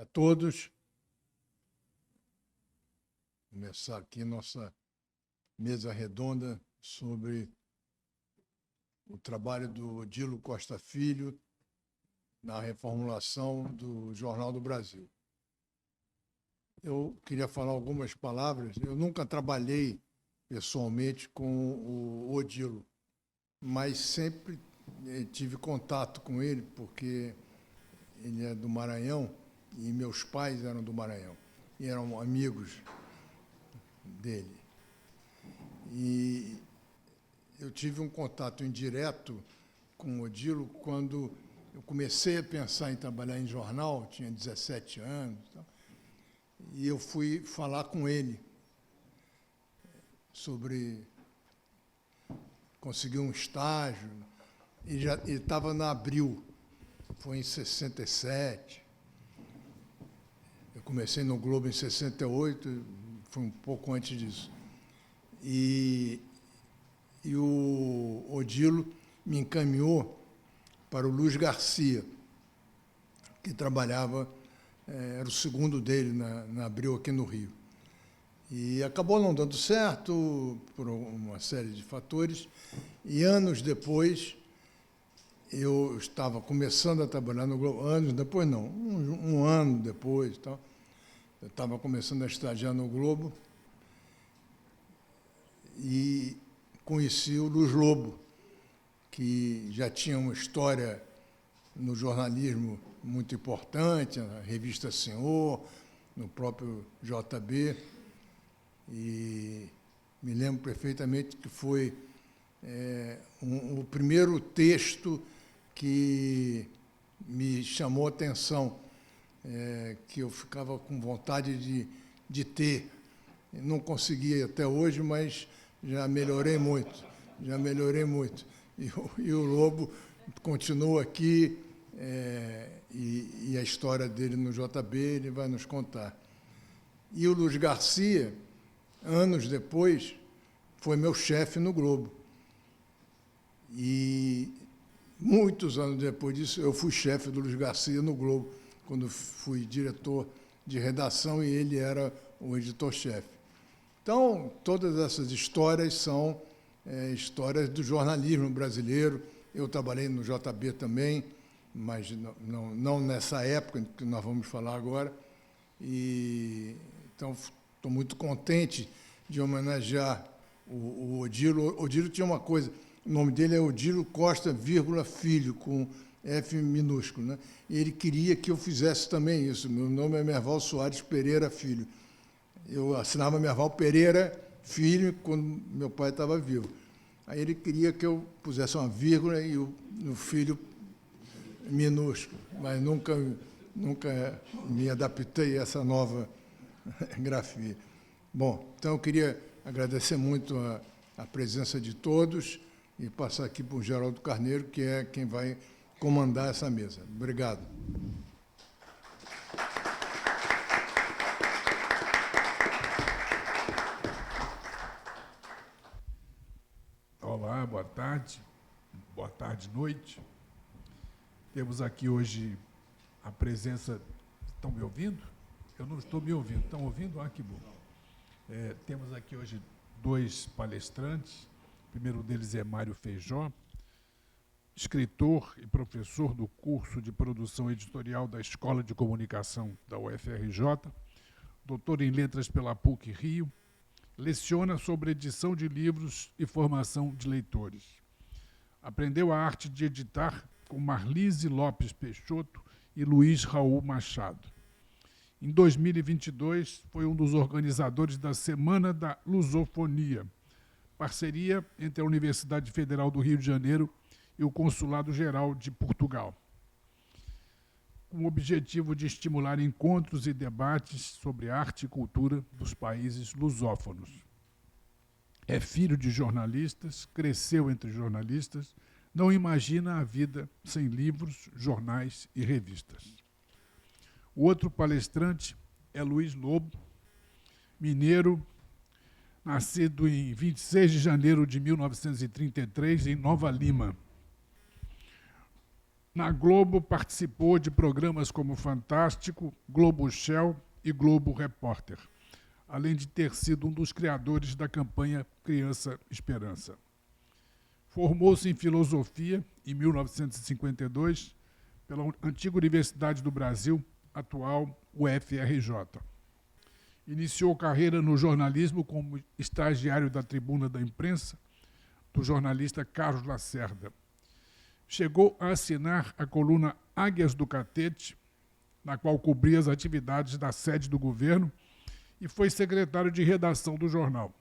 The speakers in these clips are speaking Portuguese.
a todos. Começar aqui nossa mesa redonda sobre o trabalho do Odilo Costa Filho na reformulação do Jornal do Brasil. Eu queria falar algumas palavras. Eu nunca trabalhei pessoalmente com o Odilo, mas sempre tive contato com ele, porque ele é do Maranhão e meus pais eram do Maranhão e eram amigos dele. E eu tive um contato indireto com o Odilo quando eu comecei a pensar em trabalhar em jornal, tinha 17 anos, e eu fui falar com ele sobre conseguir um estágio. Ele estava na Abril, foi em 67. Eu comecei no Globo em 68, foi um pouco antes disso. E o Odilo me encaminhou para o Luiz Garcia, que trabalhava, era o segundo dele na Abril aqui no Rio. E acabou não dando certo por uma série de fatores, e anos depois eu estava começando a trabalhar no Globo, anos depois não, um ano depois, tal, eu estava começando a estagiar no Globo e conheci o Luiz Lobo, que já tinha uma história no jornalismo muito importante, na revista Senhor, no próprio JB, e me lembro perfeitamente que foi o primeiro texto que me chamou a atenção, que eu ficava com vontade de ter. Não consegui até hoje, mas já melhorei muito, já melhorei muito. E o Lobo continua aqui, e a história dele no JB ele vai nos contar. E o Luiz Garcia, anos depois, foi meu chefe no Globo. E muitos anos depois disso, eu fui chefe do Luiz Garcia no Globo, quando fui diretor de redação e ele era o editor-chefe. Então, todas essas histórias são histórias do jornalismo brasileiro. Eu trabalhei no JB também, mas não nessa época que nós vamos falar agora. E, então, estou muito contente de homenagear o Odilo. O Odilo tinha uma coisa, o nome dele é Odilo Costa, Filho, com F minúsculo, né? E ele queria que eu fizesse também isso. Meu nome é Merval Soares Pereira Filho. Eu assinava Merval Pereira Filho quando meu pai estava vivo. Aí ele queria que eu pusesse uma vírgula e o filho minúsculo, mas nunca me adaptei a essa nova grafia. Bom, então eu queria agradecer muito a presença de todos e passar aqui para o Geraldo Carneiro, que é quem vai comandar essa mesa. Obrigado. Olá, boa tarde, noite. Temos aqui hoje a presença... Estão me ouvindo? Eu não estou me ouvindo. Estão ouvindo? Ah, que bom. Temos aqui hoje dois palestrantes. O primeiro deles é Mário Feijó, escritor e professor do curso de produção editorial da Escola de Comunicação da UFRJ, doutor em letras pela PUC Rio, leciona sobre edição de livros e formação de leitores. Aprendeu a arte de editar com Marlise Lopes Peixoto e Luiz Raul Machado. Em 2022, foi um dos organizadores da Semana da Lusofonia, parceria entre a Universidade Federal do Rio de Janeiro e o Consulado Geral de Portugal, com o objetivo de estimular encontros e debates sobre arte e cultura dos países lusófonos. É filho de jornalistas, cresceu entre jornalistas, não imagina a vida sem livros, jornais e revistas. O outro palestrante é Luiz Lobo, mineiro, nascido em 26 de janeiro de 1933, em Nova Lima. Na Globo participou de programas como Fantástico, Globo Shell e Globo Repórter, além de ter sido um dos criadores da campanha Criança Esperança. Formou-se em filosofia em 1952 pela antiga Universidade do Brasil, atual UFRJ. Iniciou carreira no jornalismo como estagiário da Tribuna da Imprensa, do jornalista Carlos Lacerda. Chegou a assinar a coluna Águias do Catete, na qual cobria as atividades da sede do governo, e foi secretário de redação do jornal.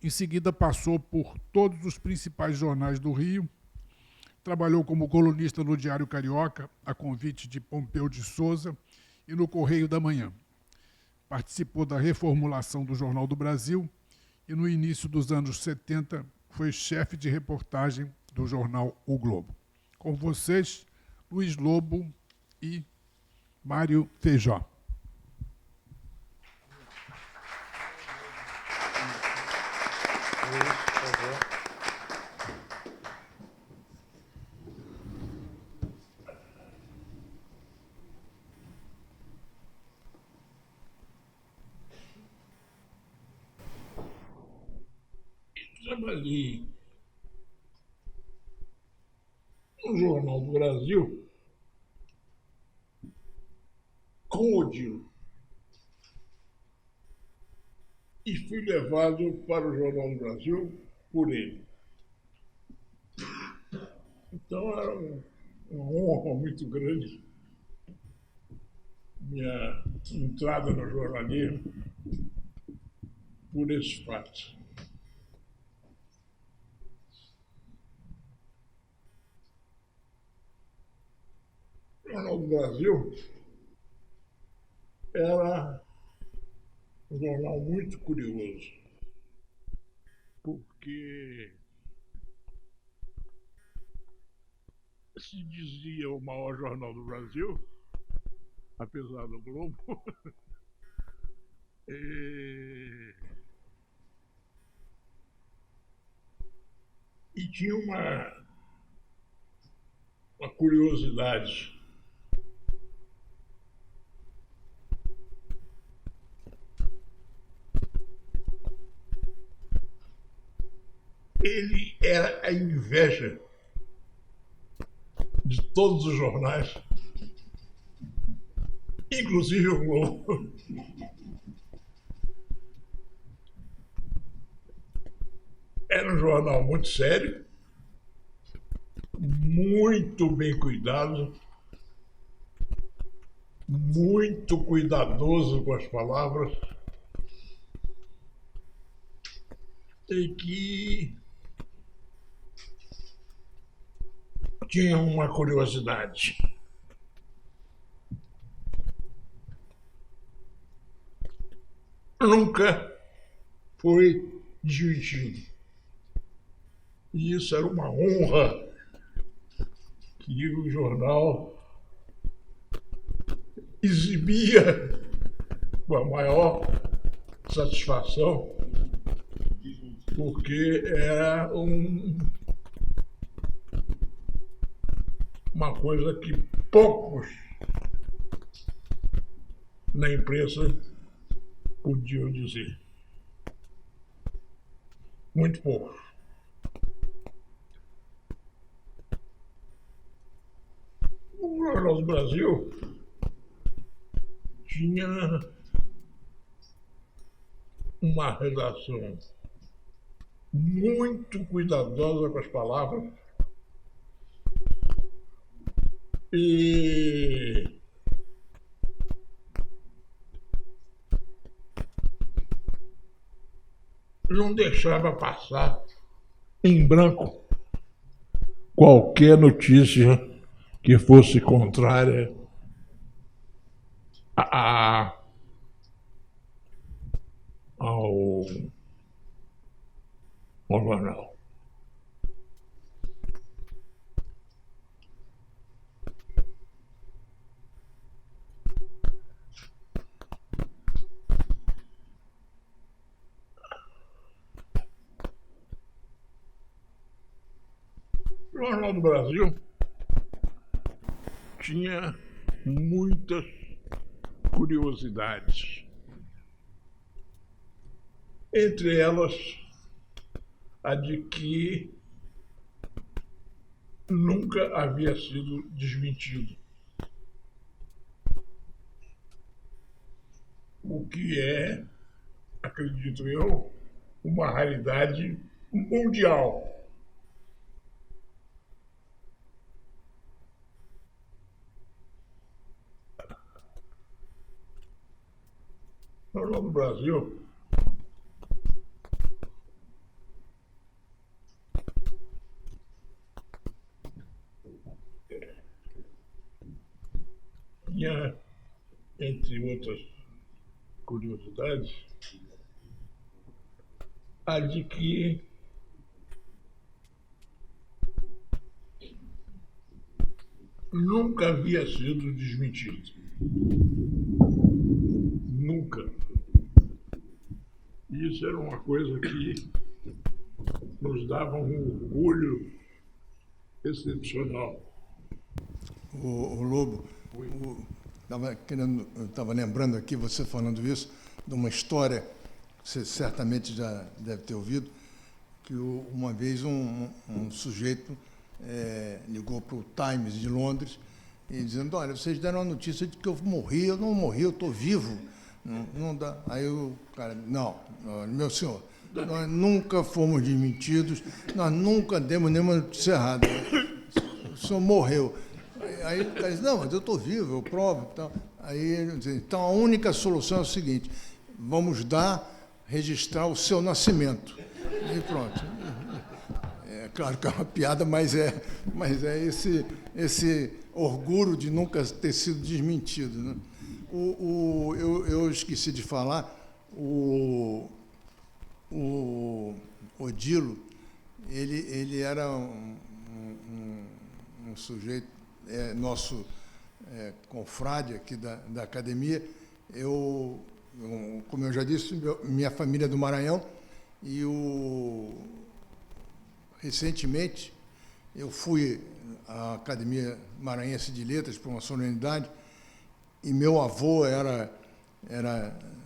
Em seguida, passou por todos os principais jornais do Rio, trabalhou como colunista no Diário Carioca, a convite de Pompeu de Souza, e no Correio da Manhã. Participou da reformulação do Jornal do Brasil e, no início dos anos 70, foi chefe de reportagem do jornal O Globo. Com vocês, Luiz Lobo e Mário Feijó. Trabalhei no Jornal do Brasil com o Odilo e fui levado para o Jornal do Brasil por ele. Então era uma honra muito grande minha entrada no jornalismo por esse fato. O Jornal do Brasil era um jornal muito curioso, porque se dizia o maior jornal do Brasil, apesar do Globo, e tinha uma curiosidade. Ele era a inveja de todos os jornais, inclusive o Globo. Era um jornal muito sério, muito bem cuidado, muito cuidadoso com as palavras, e que tinha uma curiosidade. Nunca foi desmentido. E isso era uma honra que o jornal exibia com a maior satisfação, porque era uma coisa que poucos na imprensa podiam dizer. Muito poucos. O Jornal do Brasil tinha uma redação muito cuidadosa com as palavras e não deixava passar em branco qualquer notícia que fosse contrária ao jornal. O Jornal do Brasil tinha muitas curiosidades. Entre elas, a de que nunca havia sido desmentido. O que é, acredito eu, uma raridade mundial. No Brasil, tinha, entre outras curiosidades, a de que nunca havia sido desmentido. Nunca. E isso era uma coisa que nos dava um orgulho excepcional. O Lobo, eu estava lembrando aqui, você falando isso, de uma história que você certamente já deve ter ouvido, que uma vez um sujeito ligou para o Times de Londres e dizendo, olha, vocês deram a notícia de que eu morri, eu não morri, eu estou vivo. Não dá. Aí o cara, não, meu senhor, nós nunca fomos desmentidos, nós nunca demos nenhuma notícia errada. O senhor morreu. Aí o cara diz, não, mas eu estou vivo, eu provo. Então, aí, então a única solução é o seguinte, vamos registrar o seu nascimento. E pronto. É claro que é uma piada, mas é esse orgulho de nunca ter sido desmentido, né? Eu esqueci de falar, o Odilo, ele era um sujeito, nosso confrade aqui da academia. Como eu já disse, minha família é do Maranhão, e recentemente eu fui à Academia Maranhense de Letras para uma solenidade, e meu avô era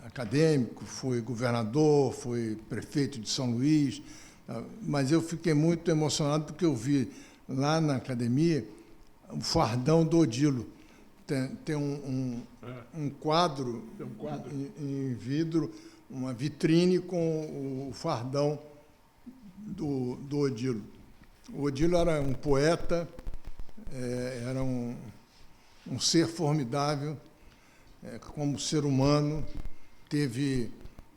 acadêmico, foi governador, foi prefeito de São Luís, mas eu fiquei muito emocionado porque eu vi lá na academia o fardão do Odilo. Tem um quadro, em vidro, uma vitrine com o fardão do Odilo. O Odilo era um poeta, era um ser formidável, como ser humano, teve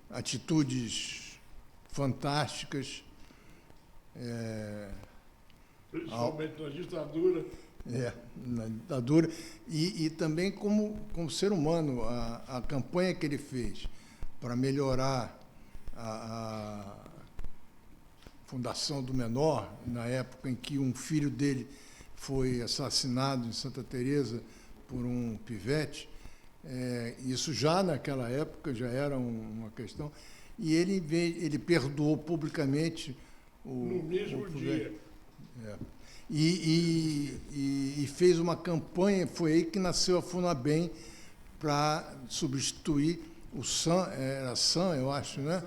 atitudes fantásticas. Principalmente na ditadura. Na ditadura. E também como ser humano, a campanha que ele fez para melhorar a Fundação do Menor, na época em que um filho dele foi assassinado em Santa Teresa por um pivete, isso já naquela época já era uma questão, e ele perdoou publicamente no mesmo dia. E fez uma campanha, foi aí que nasceu a Funabem, para substituir o SAM, era SAM, eu acho, né?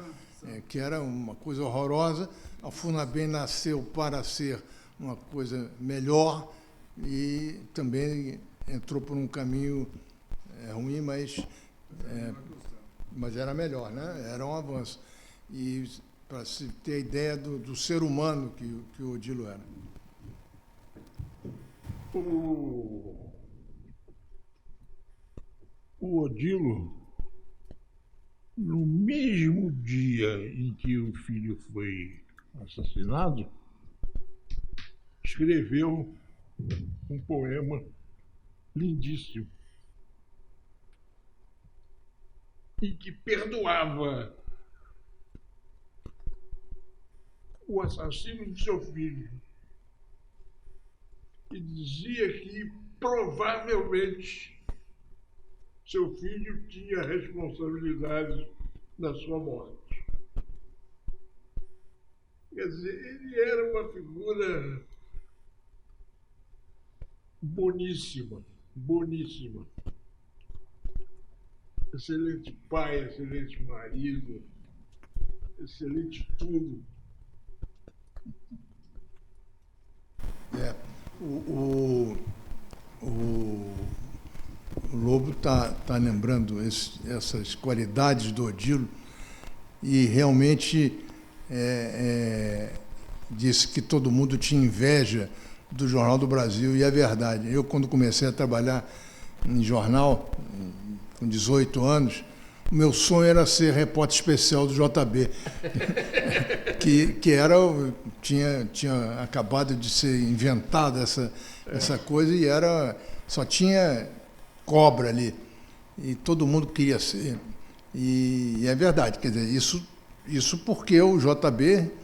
Que era uma coisa horrorosa. A Funabem nasceu para ser uma coisa melhor e também entrou por um caminho ruim, mas era melhor, né? Era um avanço. E para se ter a ideia do ser humano que o Odilo era. O Odilo, no mesmo dia em que o filho foi assassinado, escreveu um poema lindíssimo e que perdoava o assassino do seu filho e dizia que provavelmente seu filho tinha responsabilidade na sua morte. Quer dizer, ele era uma figura boníssima, boníssima. Excelente pai, excelente marido, excelente tudo. O Lobo está lembrando essas qualidades do Odilo e realmente disse que todo mundo tinha inveja do Jornal do Brasil, e é verdade. Eu, quando comecei a trabalhar em jornal, com 18 anos, o meu sonho era ser repórter especial do JB, que tinha acabado de ser inventada essa coisa e só tinha cobra ali. E todo mundo queria ser. E é verdade, quer dizer, isso porque o JB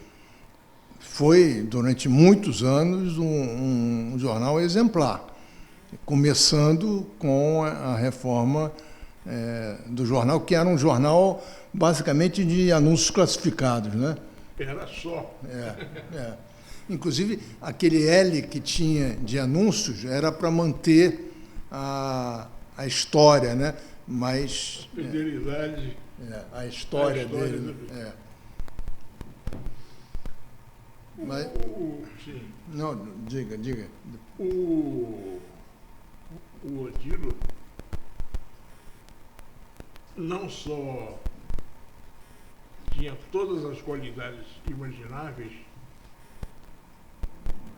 foi, durante muitos anos, um jornal exemplar, começando com a reforma do jornal, que era um jornal basicamente de anúncios classificados, né? Era só. Inclusive, aquele L que tinha de anúncios era para manter a história, né? Mas fidelidade. A história dele. Mas, sim. não, diga. O Odilo não só tinha todas as qualidades imagináveis,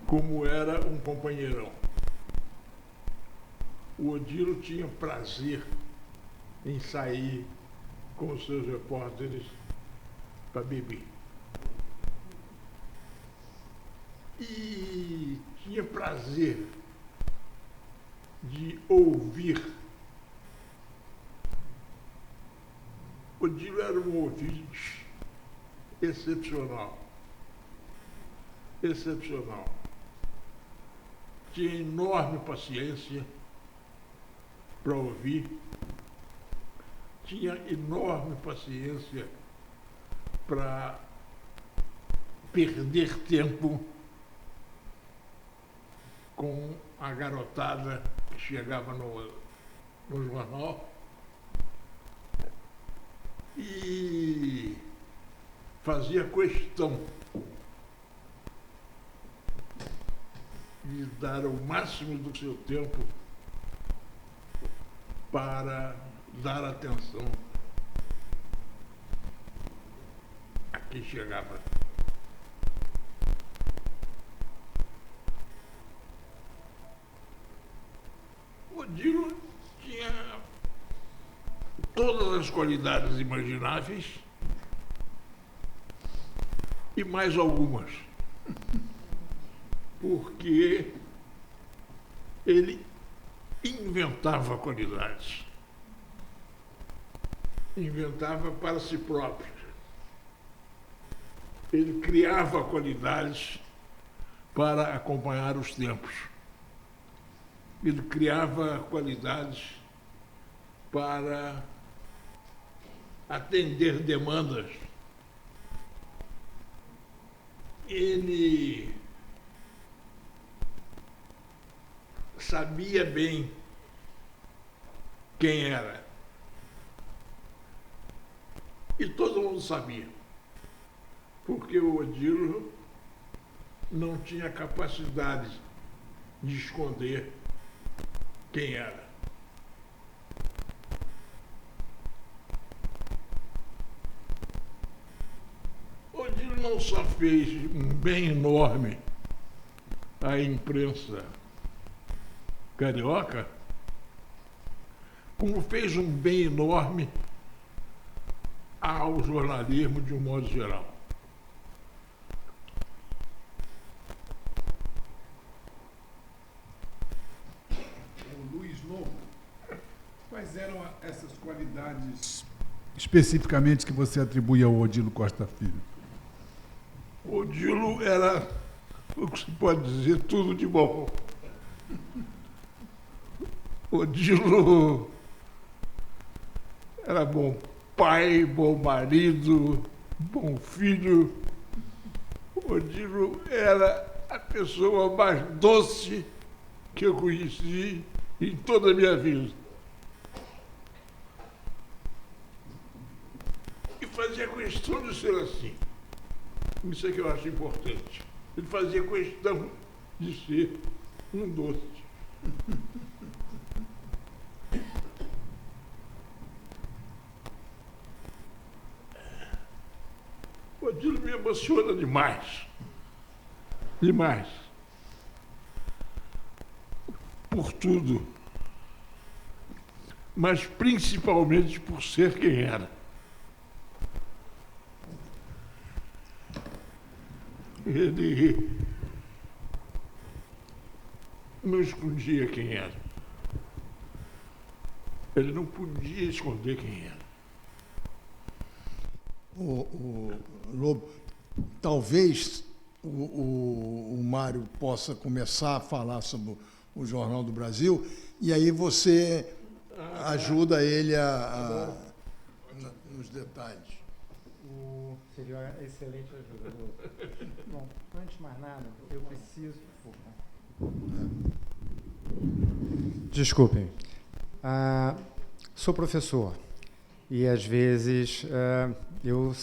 como era um companheirão. O Odilo tinha prazer em sair com os seus repórteres para beber. E tinha prazer de ouvir. Odilo era um ouvinte excepcional. Excepcional. Tinha enorme paciência para ouvir, tinha enorme paciência para perder tempo com a garotada que chegava no jornal e fazia questão de dar o máximo do seu tempo para dar atenção a quem chegava. O Odilo tinha todas as qualidades imagináveis e mais algumas, porque ele inventava qualidades. Inventava para si próprio. Ele criava qualidades para acompanhar os tempos. Ele criava qualidades para atender demandas. Ele sabia bem quem era. E todo mundo sabia. Porque o Odilo não tinha capacidade de esconder quem era. O Odilo não só fez um bem enorme à imprensa carioca, como fez um bem enorme ao jornalismo de um modo geral. O Luiz Lobo, quais eram essas qualidades especificamente que você atribui ao Odilo Costa Filho? O Odilo era, o que se pode dizer, tudo de bom. O Odilo era bom pai, bom marido, bom filho. O Odilo era a pessoa mais doce que eu conheci em toda a minha vida. E fazia questão de ser assim. Isso é que eu acho importante. Ele fazia questão de ser um doce. Aquilo me emociona demais. Demais. Por tudo. Mas principalmente por ser quem era. Ele não escondia quem era. Ele não podia esconder quem era. O Lobo, talvez o Mário possa começar a falar sobre o Jornal do Brasil e aí você ajuda ele nos detalhes. Seria uma excelente ajuda, Lobo. Bom, antes de mais nada, eu preciso... Desculpem. Sou professor e, às vezes, eu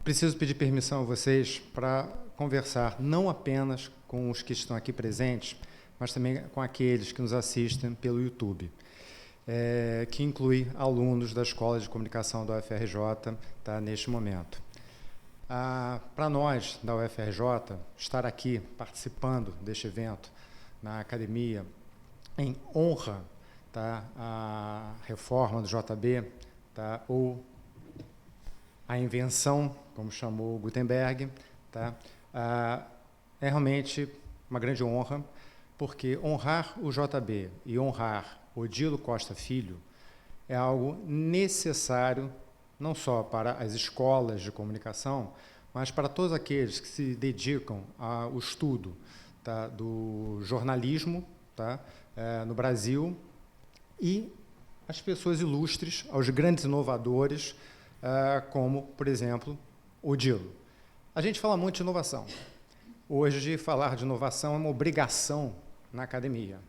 preciso pedir permissão a vocês para conversar não apenas com os que estão aqui presentes, mas também com aqueles que nos assistem pelo YouTube, que inclui alunos da Escola de Comunicação da UFRJ, tá, neste momento. Para nós, da UFRJ, estar aqui participando deste evento na academia, em honra, tá, à reforma do JB, tá, ou a invenção, como chamou Gutenberg, tá, é realmente uma grande honra, porque honrar o JB e honrar Odilo Costa Filho é algo necessário não só para as escolas de comunicação, mas para todos aqueles que se dedicam ao estudo, tá, do jornalismo, tá, no Brasil, e as pessoas ilustres, aos grandes inovadores, como, por exemplo, Odilo. A gente fala muito de inovação. Hoje, falar de inovação é uma obrigação na academia.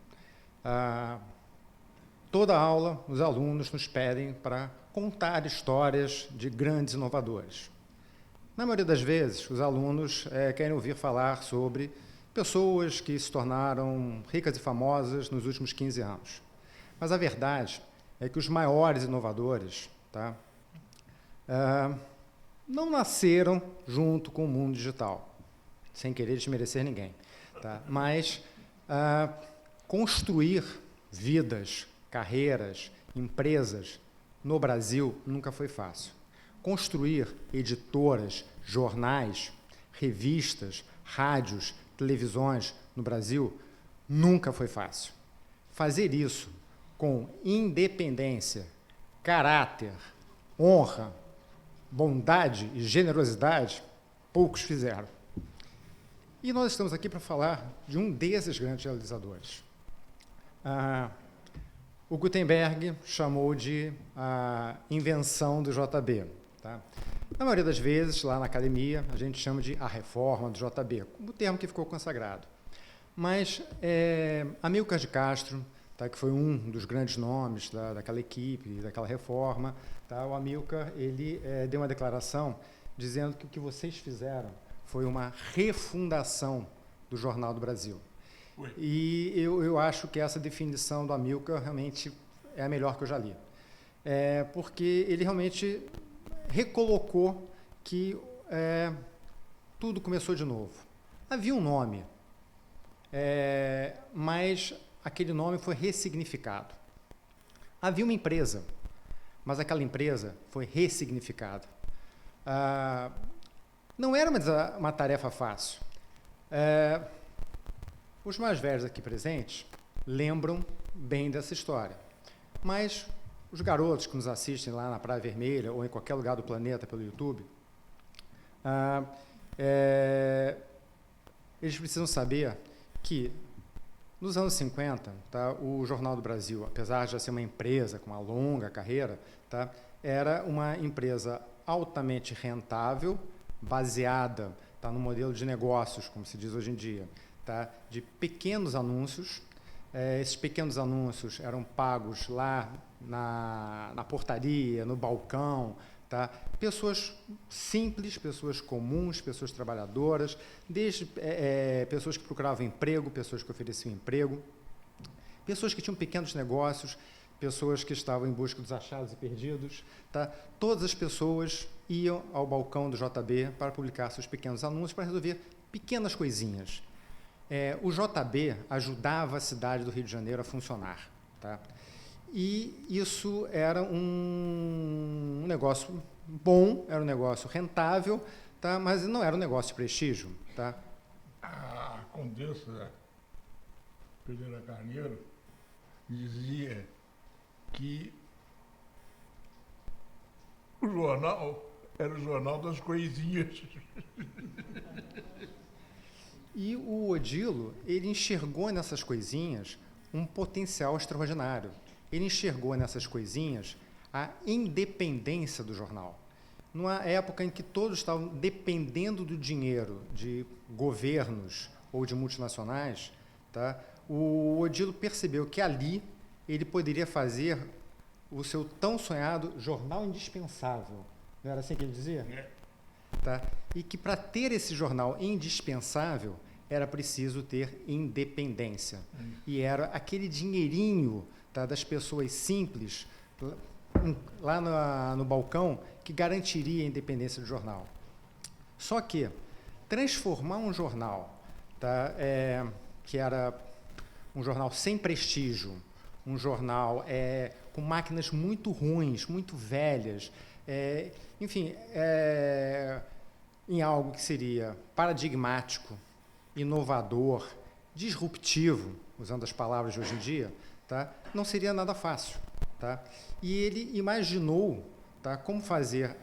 Toda aula, os alunos nos pedem para contar histórias de grandes inovadores. Na maioria das vezes, os alunos querem ouvir falar sobre pessoas que se tornaram ricas e famosas nos últimos 15 anos. Mas a verdade é que os maiores inovadores, tá, não nasceram junto com o mundo digital, sem querer desmerecer ninguém, tá? Mas construir vidas, carreiras, empresas no Brasil nunca foi fácil. Construir editoras, jornais, revistas, rádios, televisões no Brasil nunca foi fácil. Fazer isso com independência, caráter, honra, bondade e generosidade, poucos fizeram. E nós estamos aqui para falar de um desses grandes realizadores. O Gutenberg chamou de a invenção do JB. Tá? Na maioria das vezes, lá na academia, a gente chama de a reforma do JB, o termo que ficou consagrado. Mas Amílcar de Castro, tá, que foi um dos grandes nomes daquela equipe, daquela reforma, tá, o Amílcar, ele deu uma declaração dizendo que o que vocês fizeram foi uma refundação do Jornal do Brasil. E eu acho que essa definição do Amílcar realmente é a melhor que eu já li. Porque ele realmente recolocou que tudo começou de novo. Havia um nome, mas aquele nome foi ressignificado. Havia uma empresa, mas aquela empresa foi ressignificada. Não era uma tarefa fácil. Os mais velhos aqui presentes lembram bem dessa história, mas os garotos que nos assistem lá na Praia Vermelha ou em qualquer lugar do planeta pelo YouTube, eles precisam saber que, nos anos 50, tá, o Jornal do Brasil, apesar de já ser uma empresa com uma longa carreira, tá, era uma empresa altamente rentável, baseada, tá, no modelo de negócios, como se diz hoje em dia, tá, de pequenos anúncios, esses pequenos anúncios eram pagos lá na portaria, no balcão, tá? Pessoas simples, pessoas comuns, pessoas trabalhadoras, desde pessoas que procuravam emprego, pessoas que ofereciam emprego, pessoas que tinham pequenos negócios, pessoas que estavam em busca dos achados e perdidos, tá? Todas as pessoas iam ao balcão do JB para publicar seus pequenos anúncios, para resolver pequenas coisinhas. O JB ajudava a cidade do Rio de Janeiro a funcionar, tá? E isso era um negócio bom, era um negócio rentável, tá? Mas não era um negócio de prestígio, tá? A Condessa Pereira Carneiro dizia que o jornal era o jornal das coisinhas. E o Odilo, ele enxergou nessas coisinhas um potencial extraordinário. Ele enxergou nessas coisinhas a independência do jornal. Numa época em que todos estavam dependendo do dinheiro de governos ou de multinacionais, tá? O Odilo percebeu que ali ele poderia fazer o seu tão sonhado jornal indispensável. Não era assim que ele dizia? Tá? E que para ter esse jornal indispensável era preciso ter independência. E era aquele dinheirinho, tá, das pessoas simples lá no balcão que garantiria a independência do jornal. Só que transformar um jornal, tá, que era um jornal sem prestígio, um jornal com máquinas muito ruins, muito velhas, enfim, em algo que seria paradigmático, inovador, disruptivo, usando as palavras de hoje em dia, tá, não seria nada fácil. Tá? E ele imaginou, tá, como fazer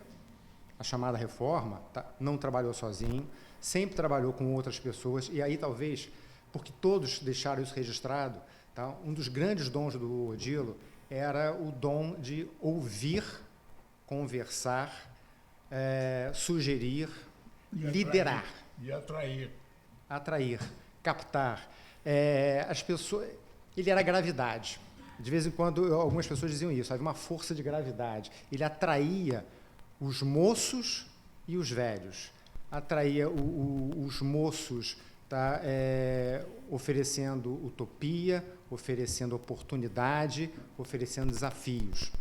a chamada reforma, tá? Não trabalhou sozinho, sempre trabalhou com outras pessoas, e aí talvez, porque todos deixaram isso registrado, tá? Um dos grandes dons do Odilo era o dom de ouvir, conversar, sugerir, liderar. E atrair. Atrair, captar. As pessoas. Ele era gravidade. De vez em quando, algumas pessoas diziam isso, havia uma força de gravidade. Ele atraía os moços e os velhos. Atraía os moços, tá, oferecendo utopia, oferecendo oportunidade, oferecendo desafios.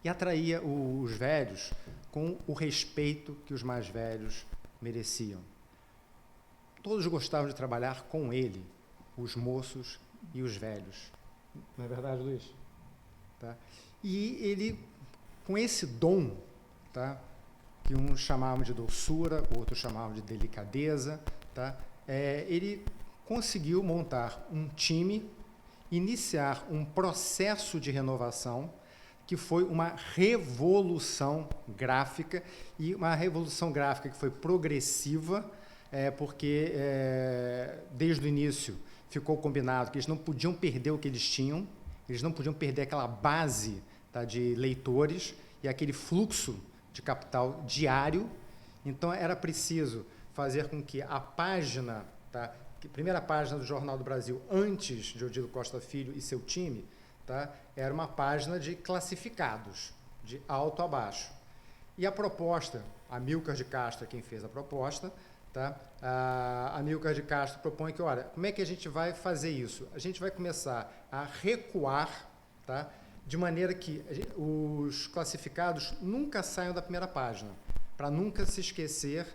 E atraía os velhos com o respeito que os mais velhos mereciam. Todos gostavam de trabalhar com ele, os moços e os velhos. Não é verdade, Luiz? Tá? E ele, com esse dom, tá, que uns chamavam de doçura, outros chamavam de delicadeza, tá, ele conseguiu montar um time, iniciar um processo de renovação que foi uma revolução gráfica, e uma revolução gráfica que foi progressiva, porque desde o início ficou combinado que eles não podiam perder o que eles tinham, eles não podiam perder aquela base, tá, de leitores e aquele fluxo de capital diário. Então, era preciso fazer com que a página, tá, a primeira página do Jornal do Brasil, antes de Odilo Costa Filho e seu time, tá, era uma página de classificados, de alto a baixo. E a proposta, Amílcar de Castro é quem fez a proposta, tá? A Amílcar de Castro propõe que, olha, como é que a gente vai fazer isso? A gente vai começar a recuar, tá? De maneira que os classificados nunca saiam da primeira página, para nunca se esquecer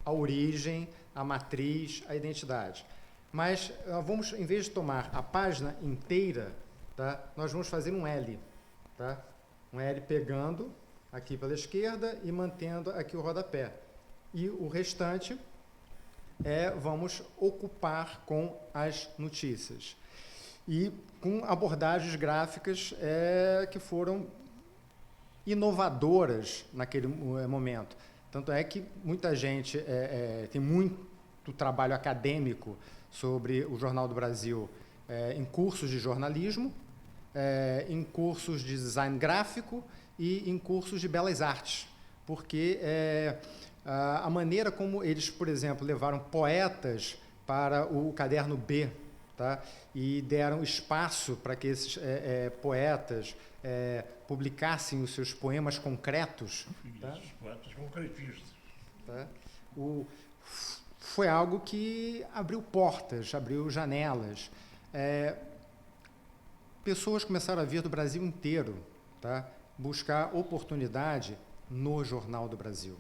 a origem, a matriz, a identidade. Mas vamos, em vez de tomar a página inteira, tá, nós vamos fazer um L, tá? Um L pegando aqui pela esquerda e mantendo aqui o rodapé. E o restante vamos ocupar com as notícias. E com abordagens gráficas que foram inovadoras naquele momento. Tanto é que muita gente tem muito trabalho acadêmico sobre o Jornal do Brasil em cursos de jornalismo, em cursos de design gráfico e em cursos de belas artes, porque a maneira como eles, por exemplo, levaram poetas para o caderno B, tá? tá? E deram espaço para que esses poetas publicassem os seus poemas concretos. Tá? Os poetas concretistas. Tá? Foi algo que abriu portas, abriu janelas. Pessoas começaram a vir do Brasil inteiro, tá? Buscar oportunidade no Jornal do Brasil.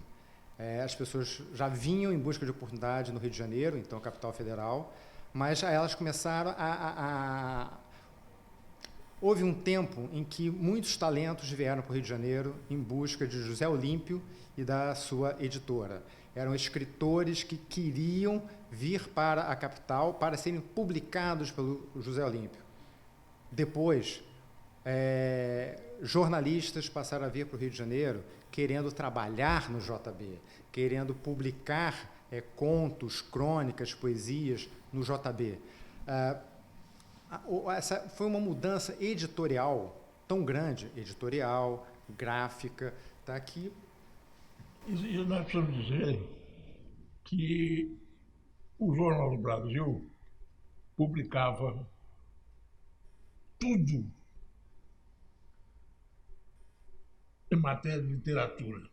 As pessoas já vinham em busca de oportunidade no Rio de Janeiro, então capital federal, mas elas começaram Houve um tempo em que muitos talentos vieram para o Rio de Janeiro em busca de José Olímpio e da sua editora. Eram escritores que queriam vir para a capital para serem publicados pelo José Olímpio. Depois, jornalistas passaram a vir para o Rio de Janeiro querendo trabalhar no JB, querendo publicar contos, crônicas, poesias no JB. Essa foi uma mudança editorial tão grande, editorial, gráfica, tá, que... E nós precisamos dizer que o Jornal do Brasil publicava tudo em matéria de literatura.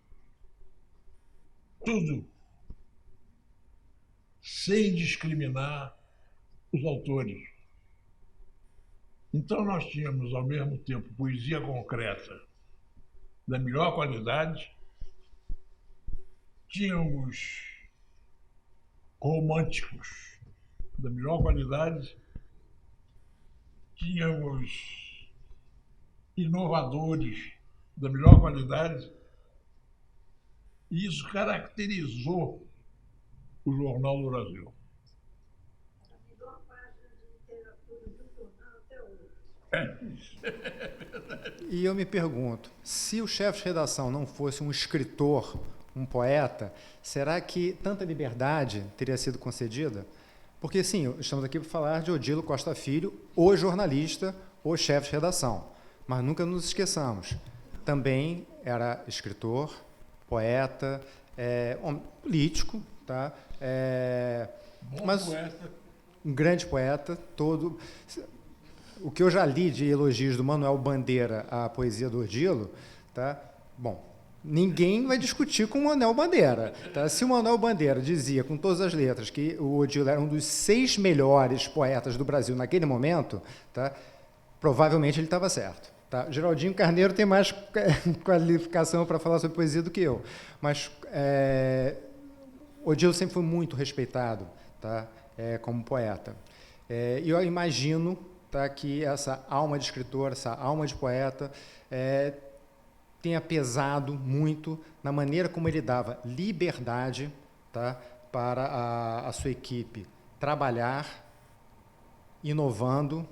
Tudo. Sem discriminar os autores. Então nós tínhamos, ao mesmo tempo, poesia concreta da melhor qualidade, tínhamos românticos da melhor qualidade, tínhamos inovadores da melhor qualidade, e isso caracterizou o Jornal do Brasil. A melhor página de literatura do jornal até hoje. E eu me pergunto, se o chefe de redação não fosse um escritor, um poeta, será que tanta liberdade teria sido concedida? Porque, sim, estamos aqui para falar de Odilo Costa Filho, o jornalista, o chefe de redação. Mas nunca nos esqueçamos, também era escritor, poeta, político, tá? Mas Poeta. um grande poeta, todo... O que eu já li de elogios do Manuel Bandeira à poesia do Odilo, tá? Bom, ninguém vai discutir com o Manuel Bandeira. Tá? Se o Manuel Bandeira dizia, com todas as letras, que o Odilo era um dos 6 melhores poetas do Brasil naquele momento, tá? Provavelmente ele estava certo. Tá? Geraldinho Carneiro tem mais qualificação para falar sobre poesia do que eu. Mas Odilo sempre foi muito respeitado, tá? Como poeta. E eu imagino, tá, que essa alma de escritor, essa alma de poeta, tenha pesado muito na maneira como ele dava liberdade, tá, para a sua equipe trabalhar, inovando,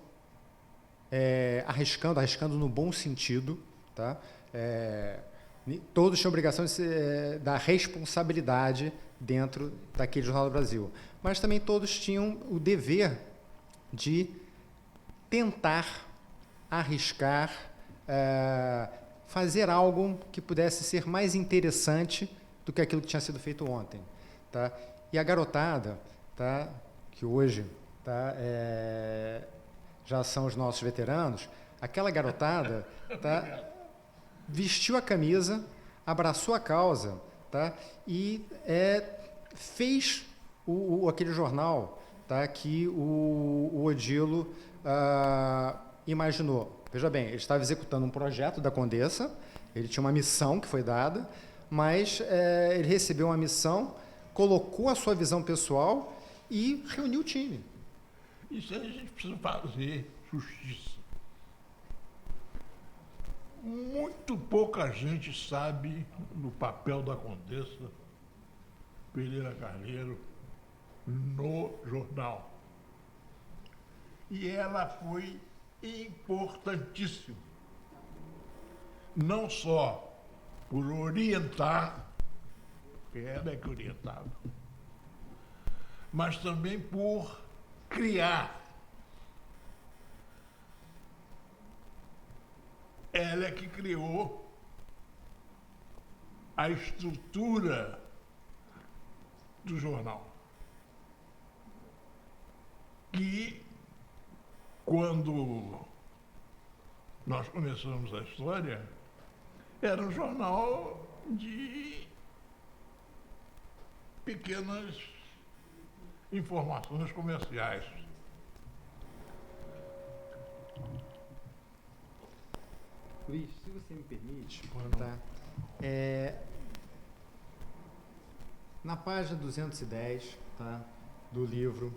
arriscando no bom sentido. Tá? Todos tinham obrigação da responsabilidade dentro daquele Jornal do Brasil. Mas também todos tinham o dever de tentar, arriscar, fazer algo que pudesse ser mais interessante do que aquilo que tinha sido feito ontem. Tá? E a garotada, tá, que hoje, tá, já são os nossos veteranos, aquela garotada, tá, vestiu a camisa, abraçou a causa, tá, e fez aquele jornal, tá, que o Odilo imaginou. Veja bem, ele estava executando um projeto da Condessa, ele tinha uma missão que foi dada, mas ele recebeu uma missão, colocou a sua visão pessoal e reuniu o time. Isso aí a gente precisa fazer justiça. Muito pouca gente sabe do papel da Condessa Pereira Carneiro no jornal. E ela foi importantíssima. Não só por orientar, porque ela é que orientava, mas também por criar. Ela é que criou a estrutura do jornal, que quando nós começamos a história, era um jornal de pequenas informações comerciais. Luiz, se você me permite, tá? Na página 210, tá, do livro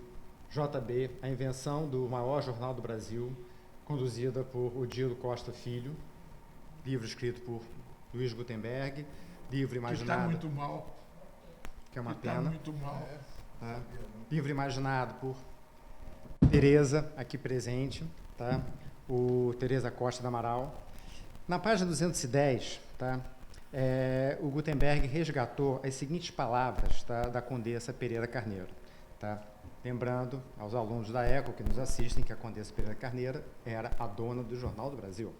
JB, A Invenção do Maior Jornal do Brasil, conduzida por Odilo Costa Filho, livro escrito por Luiz Gutenberg, livro Que está imaginado, muito mal. que é uma Está pena, muito mal. tá? Livro imaginado por Tereza, aqui presente, tá? O Tereza Costa do Amaral. Na página 210, tá? O Gutenberg resgatou as seguintes palavras, tá, da Condessa Pereira Carneiro. Tá? Lembrando aos alunos da ECO que nos assistem que a Condessa Pereira Carneiro era a dona do Jornal do Brasil.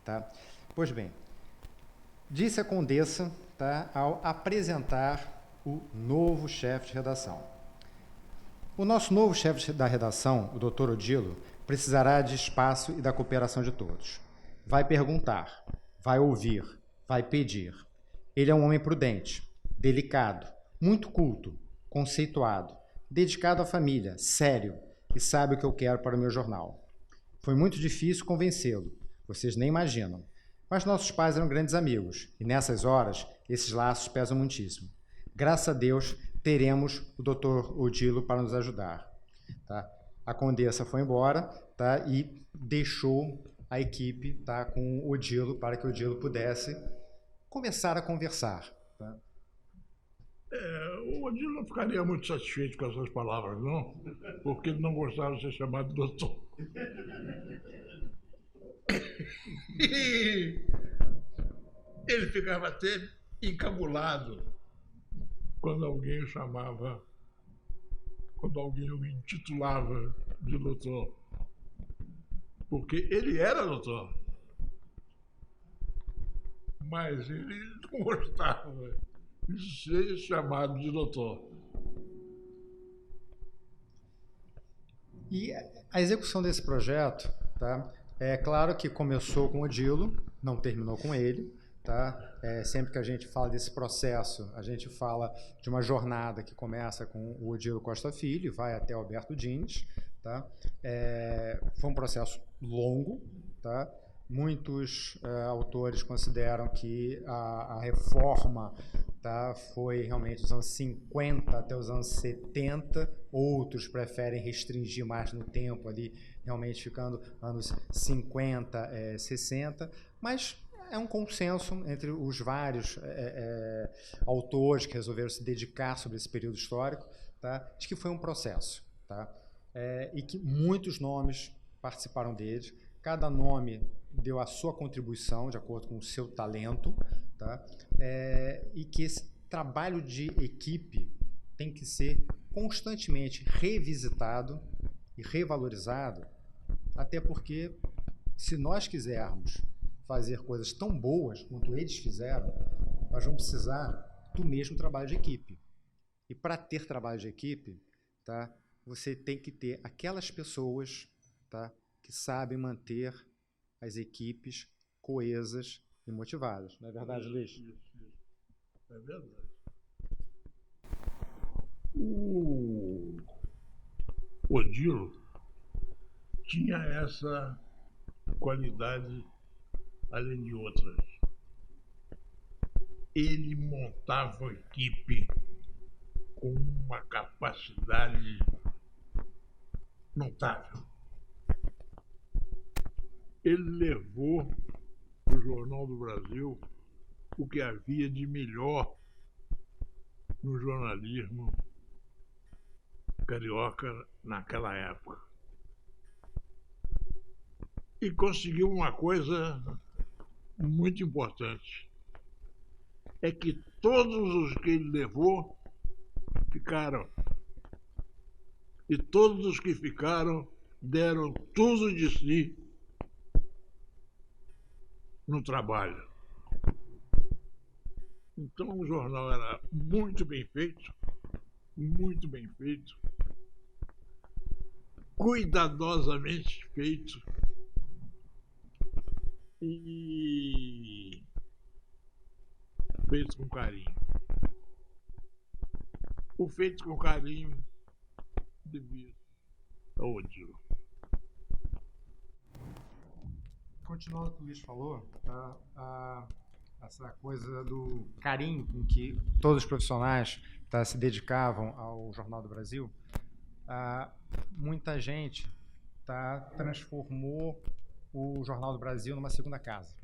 Tá? Pois bem, disse a Condessa, tá, ao apresentar o novo chefe de redação. O nosso novo chefe da redação, o Dr. Odilo, precisará de espaço e da cooperação de todos. Vai perguntar, vai ouvir, vai pedir. Ele é um homem prudente, delicado, muito culto, conceituado, dedicado à família, sério, e sabe o que eu quero para o meu jornal. Foi muito difícil convencê-lo, vocês nem imaginam. Mas nossos pais eram grandes amigos, e nessas horas, esses laços pesam muitíssimo. Graças a Deus, teremos o Dr. Odilo para nos ajudar. Tá? A Condessa foi embora, tá, e deixou a equipe, tá, com o Odilo para que o Odilo pudesse começar a conversar. Tá? O Odilo não ficaria muito satisfeito com essas palavras, não, porque ele não gostava de ser chamado de doutor. E ele ficava até encabulado quando alguém o chamava, quando alguém o intitulava de doutor. Porque ele era doutor. Mas ele não gostava de ser chamado de doutor. E a execução desse projeto, tá, é claro que começou com o Odilo, não terminou com ele. Tá? Sempre que a gente fala desse processo, a gente fala de uma jornada que começa com o Odilo Costa Filho e vai até o Alberto Dines. Tá? Foi um processo longo. Tá? Muitos autores consideram que a reforma, tá, foi realmente dos anos 50 até os anos 70, outros preferem restringir mais no tempo, ali realmente ficando anos 50, 60, mas é um consenso entre os vários autores que resolveram se dedicar sobre esse período histórico, tá, de que foi um processo. Tá? E que muitos nomes participaram dele, cada nome deu a sua contribuição de acordo com o seu talento, tá? E que esse trabalho de equipe tem que ser constantemente revisitado e revalorizado, até porque, se nós quisermos fazer coisas tão boas quanto eles fizeram, nós vamos precisar do mesmo trabalho de equipe. E para ter trabalho de equipe, tá, você tem que ter aquelas pessoas, tá, que sabem manter as equipes coesas e motivadas. Não é verdade, Luiz? Isso. É verdade. O Odilo tinha essa qualidade, além de outras. Ele montava a equipe com uma capacidade notável. Ele levou para o Jornal do Brasil o que havia de melhor no jornalismo carioca naquela época. E conseguiu uma coisa muito importante. É que todos os que ele levou ficaram. E todos os que ficaram deram tudo de si no trabalho. Então o jornal era muito bem feito, muito bem feito. cuidadosamente feito e feito com carinho. O feito com carinho devia ao Odilo. Continuando o que o Luiz falou, essa coisa do carinho com que todos os profissionais se dedicavam ao Jornal do Brasil, muita gente transformou o Jornal do Brasil numa segunda casa.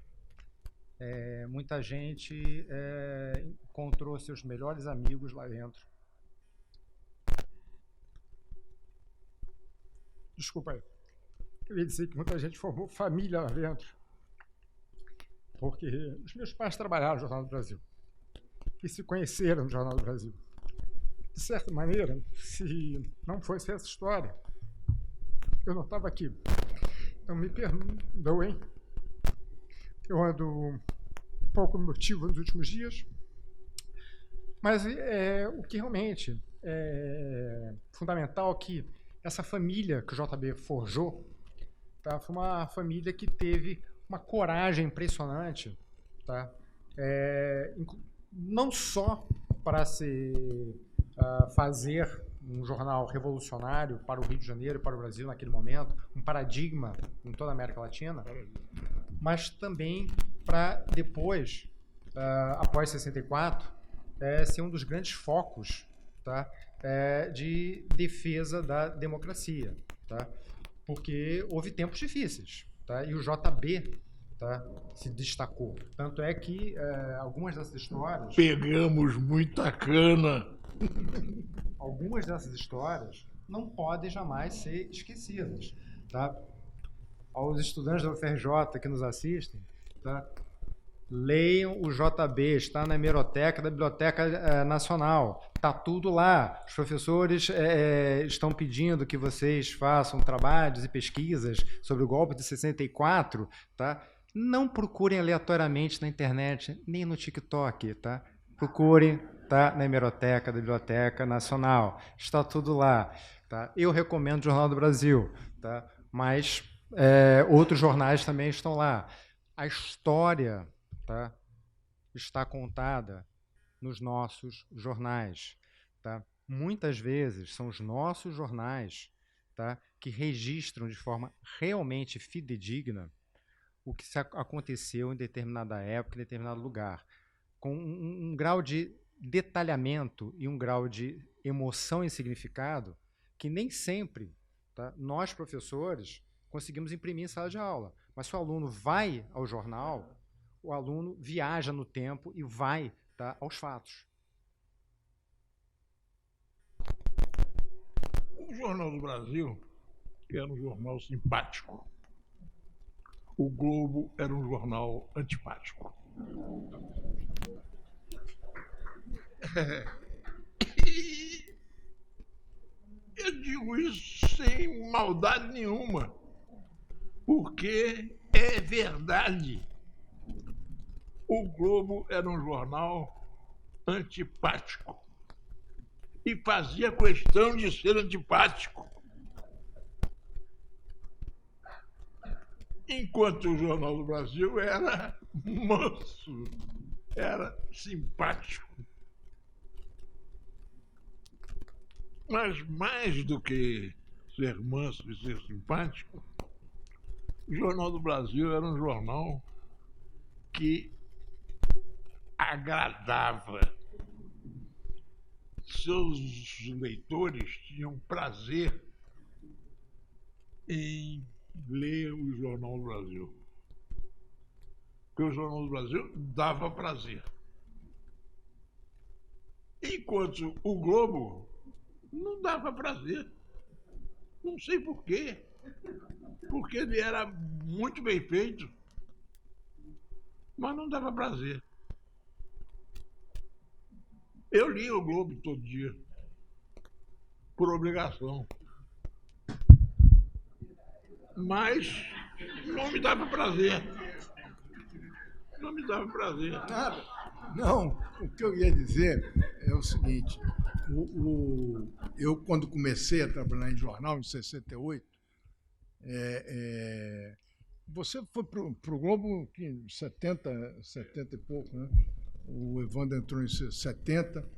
Muita gente encontrou seus melhores amigos lá dentro. Desculpa aí. Eu ia dizer que muita gente formou família lá dentro. Porque os meus pais trabalharam no Jornal do Brasil. E se conheceram no Jornal do Brasil. De certa maneira, se não fosse essa história, eu não estava aqui. Então me perdoem. Eu ando um pouco emotivo nos últimos dias. Mas o que realmente é fundamental é que essa família que o JB forjou, foi uma família que teve uma coragem impressionante, não só para fazer um jornal revolucionário para o Rio de Janeiro e para o Brasil naquele momento, um paradigma em toda a América Latina, mas também para depois, após 64, ser um dos grandes focos de defesa da democracia, porque houve tempos difíceis, e o JB se destacou. Tanto é que algumas dessas histórias... Pegamos muita cana. Algumas dessas histórias não podem jamais ser esquecidas. Aos estudantes da UFRJ que nos assistem, leiam o JB, está na hemeroteca da Biblioteca Nacional, está tudo lá. Os professores estão pedindo que vocês façam trabalhos e pesquisas sobre o golpe de 64, Não procurem aleatoriamente na internet, nem no TikTok, Procurem, na hemeroteca da Biblioteca Nacional, está tudo lá, Eu recomendo o Jornal do Brasil, Mas outros jornais também estão lá. A história está contada nos nossos jornais. Muitas vezes são os nossos jornais que registram de forma realmente fidedigna o que aconteceu em determinada época, em determinado lugar, com um grau de detalhamento e um grau de emoção e significado que nem sempre nós, professores, conseguimos imprimir em sala de aula. Mas se o aluno vai ao jornal, o aluno viaja no tempo e vai aos fatos. O Jornal do Brasil era um jornal simpático. O Globo era um jornal antipático. E eu digo isso sem maldade nenhuma, porque é verdade. O Globo era um jornal antipático e fazia questão de ser antipático. Enquanto o Jornal do Brasil era manso, era simpático. Mas mais do que ser manso e ser simpático, o Jornal do Brasil era um jornal que agradava. Seus leitores tinham prazer em ler o Jornal do Brasil. Porque o Jornal do Brasil dava prazer. Enquanto o Globo não dava prazer. Não sei por quê. Porque ele era muito bem feito, mas não dava prazer. Eu lia o Globo todo dia, por obrigação. Mas não me dava prazer. Não me dava prazer. Nada. Não, o que eu ia dizer é o seguinte: eu, quando comecei a trabalhar em jornal, em 68, você foi para o Globo em 70 e pouco, né? O Evandro entrou em 70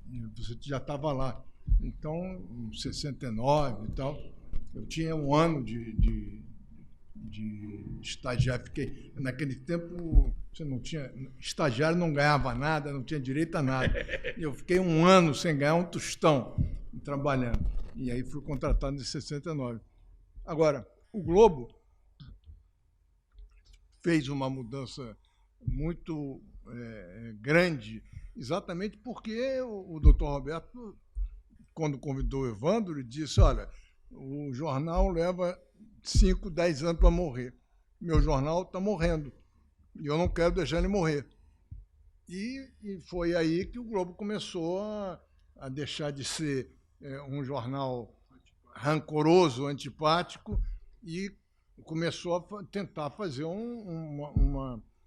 e você já estava lá. Então, em 69 e tal, eu tinha um ano de estagiário. Fiquei, naquele tempo, você não tinha. Estagiário não ganhava nada, não tinha direito a nada. Eu fiquei um ano sem ganhar um tostão trabalhando. E aí fui contratado em 69. Agora, o Globo fez uma mudança muito grande, exatamente porque o doutor Roberto, quando convidou o Evandro, ele disse: olha, o jornal leva 5, 10 anos para morrer. Meu jornal está morrendo. E eu não quero deixar ele morrer. E foi aí que o Globo começou a deixar de ser um jornal rancoroso, antipático, e começou a tentar fazer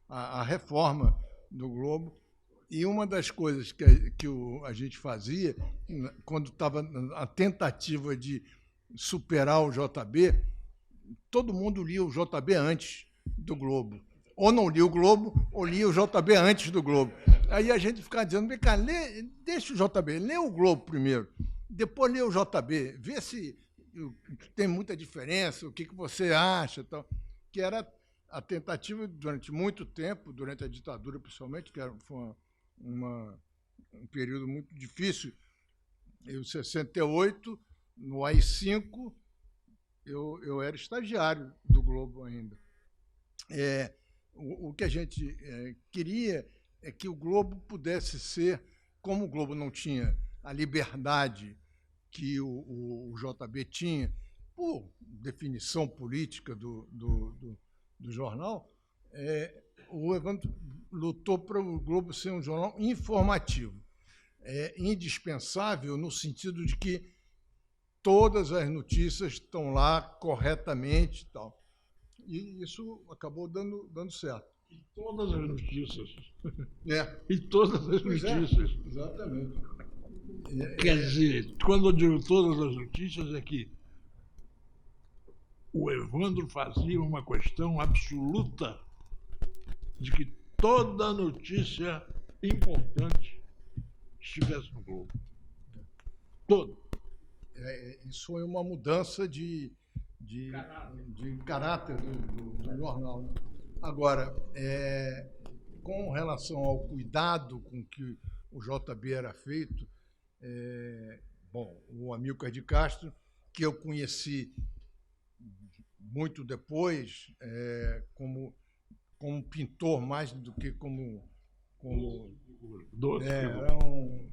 a reforma do Globo. E uma das coisas que a gente fazia, quando estava a tentativa de superar o JB, todo mundo lia o JB antes do Globo. Ou não lia o Globo, ou lia o JB antes do Globo. Aí a gente ficava dizendo: vem cá, deixa o JB, lê o Globo primeiro, depois lê o JB, vê se tem muita diferença, o que você acha. Tal. Que era a tentativa durante muito tempo, durante a ditadura principalmente, que foi um período muito difícil. Em 68, no AI-5, eu era estagiário do Globo ainda. O que a gente queria é que o Globo pudesse ser, como o Globo não tinha a liberdade que o JB tinha, por definição política do jornal, o Evandro lutou para o Globo ser um jornal informativo. Indispensável no sentido de que todas as notícias estão lá corretamente e tal. E isso acabou dando certo. E todas as notícias. É. E todas as notícias. Exatamente. Quer dizer, quando eu digo todas as notícias, é que o Evandro fazia uma questão absoluta de que toda notícia importante estivesse no Globo. Toda. Isso foi uma mudança de caráter do jornal. Agora, com relação ao cuidado com que o JB era feito, o Amílcar de Castro, que eu conheci muito depois, como pintor mais do que como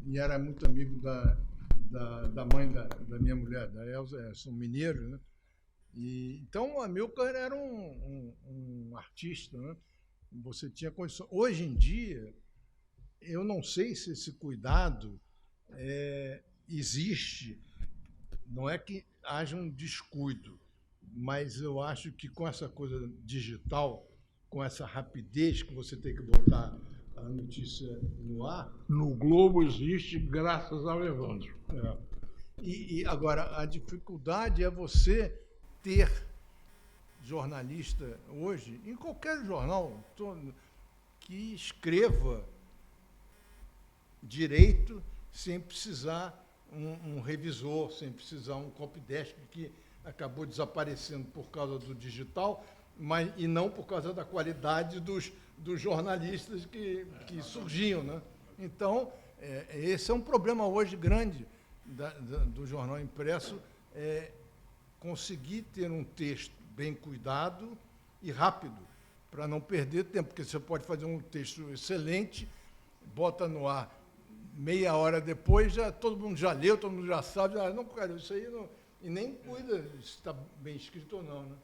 e era muito amigo da mãe da minha mulher, da Elza, são mineiros, né? Então, o Amílcar era um artista, né? Você tinha condições. Hoje em dia, eu não sei se esse cuidado existe. Não é que haja um descuido, mas eu acho que com essa coisa digital, com essa rapidez que você tem que botar a notícia no ar... No Globo existe graças ao Evandro. E agora, a dificuldade é você ter jornalista hoje, em qualquer jornal, que escreva direito sem precisar um revisor, sem precisar um copydesk, que acabou desaparecendo por causa do digital, e não por causa da qualidade dos jornalistas que surgiam, né? Então, esse é um problema hoje grande do jornal impresso, conseguir ter um texto bem cuidado e rápido, para não perder tempo, porque você pode fazer um texto excelente, bota no ar, meia hora depois, todo mundo já leu, todo mundo já sabe, não, cara, isso aí não... E nem cuida se está bem escrito ou não, né?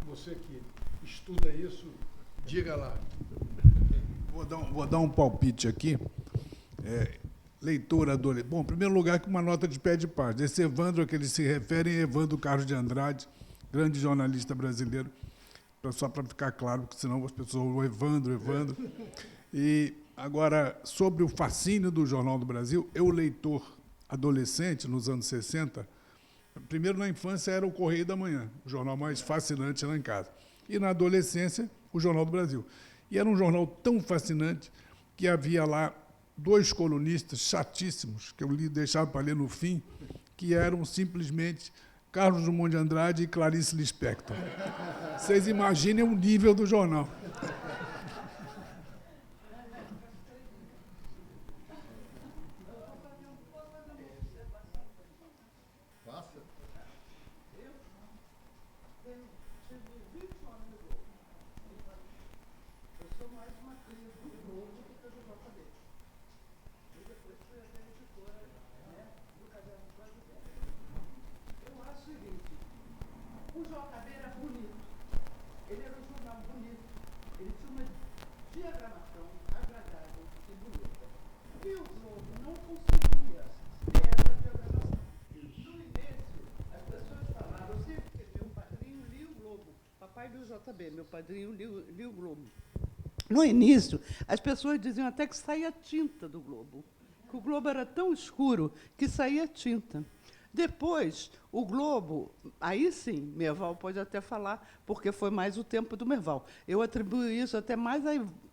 Você que estuda isso, diga lá. Vou dar um palpite aqui. Leitor adolescente. Bom, em primeiro lugar, que uma nota de pé de página. Esse Evandro a que eles se referem é Evandro Carlos de Andrade, grande jornalista brasileiro, só para ficar claro, porque senão as pessoas... O Evandro... E Agora, sobre o fascínio do Jornal do Brasil, eu, leitor adolescente, nos anos 60, primeiro na infância era o Correio da Manhã, o jornal mais fascinante lá em casa. E na adolescência, o Jornal do Brasil. E era um jornal tão fascinante que havia lá 2 colunistas chatíssimos, que eu deixava para ler no fim, que eram simplesmente Carlos Drummond de Andrade e Clarice Lispector. Vocês imaginem o nível do jornal. O JB era bonito. Ele era um jornal bonito. Ele tinha uma diagramação agradável e bonita. E o Globo não conseguia ter essa diagramação. No início, as pessoas falavam, eu sempre que meu padrinho lia o Globo. Papai lia o JB, meu padrinho lia o Globo. No início, as pessoas diziam até que saía tinta do Globo. Que o Globo era tão escuro que saía tinta. Depois, o Globo, aí sim, Merval pode até falar, porque foi mais o tempo do Merval. Eu atribuo isso até mais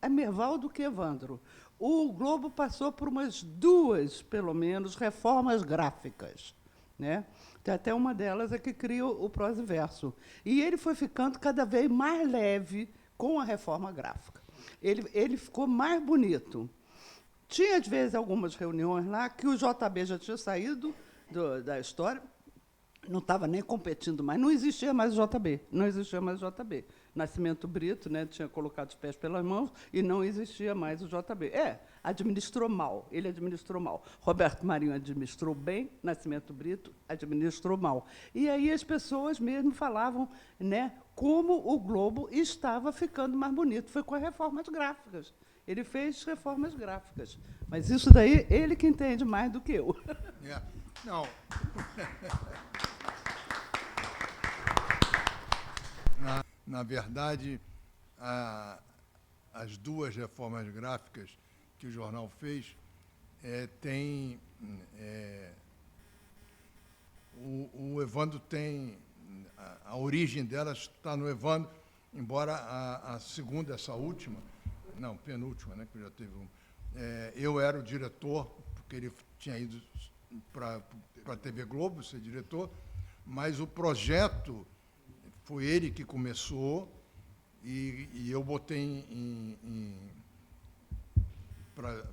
a Merval do que Evandro. O Globo passou por umas 2, pelo menos, reformas gráficas, né? Até uma delas é que cria o prosa e verso. E ele foi ficando cada vez mais leve com a reforma gráfica. Ele ficou mais bonito. Tinha, às vezes, algumas reuniões lá que o JB já tinha saído da história, não estava nem competindo mais, não existia mais o JB, não existia mais o JB. Nascimento Brito, né, tinha colocado os pés pelas mãos e não existia mais o JB. Administrou mal, ele administrou mal. Roberto Marinho administrou bem, Nascimento Brito administrou mal. E aí as pessoas mesmo falavam, né, como o Globo estava ficando mais bonito. Foi com as reformas gráficas. Ele fez reformas gráficas. Mas isso daí, ele que entende mais do que eu. Não. Na verdade, as 2 reformas gráficas que o jornal fez tem... o Evandro tem... A origem delas está no Evandro, embora a segunda, essa última... Não, penúltima, né, que já teve um... eu era o diretor, porque ele tinha ido para a TV Globo ser diretor, mas o projeto foi ele que começou e eu botei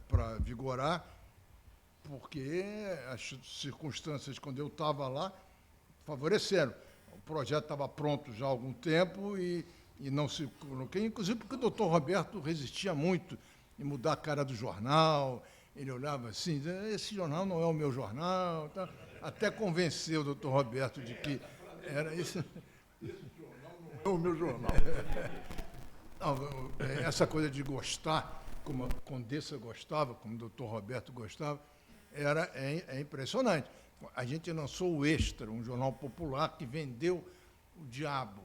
para vigorar, porque as circunstâncias, quando eu estava lá, favoreceram. O projeto estava pronto já há algum tempo e não se coloquei, inclusive porque o doutor Roberto resistia muito em mudar a cara do jornal. Ele olhava assim, esse jornal não é o meu jornal, tá? Até convenceu o doutor Roberto de que era isso. Esse jornal não é o meu jornal. Não, essa coisa de gostar, como a Condessa gostava, como o doutor Roberto gostava, é impressionante. A gente lançou o Extra, um jornal popular que vendeu o diabo.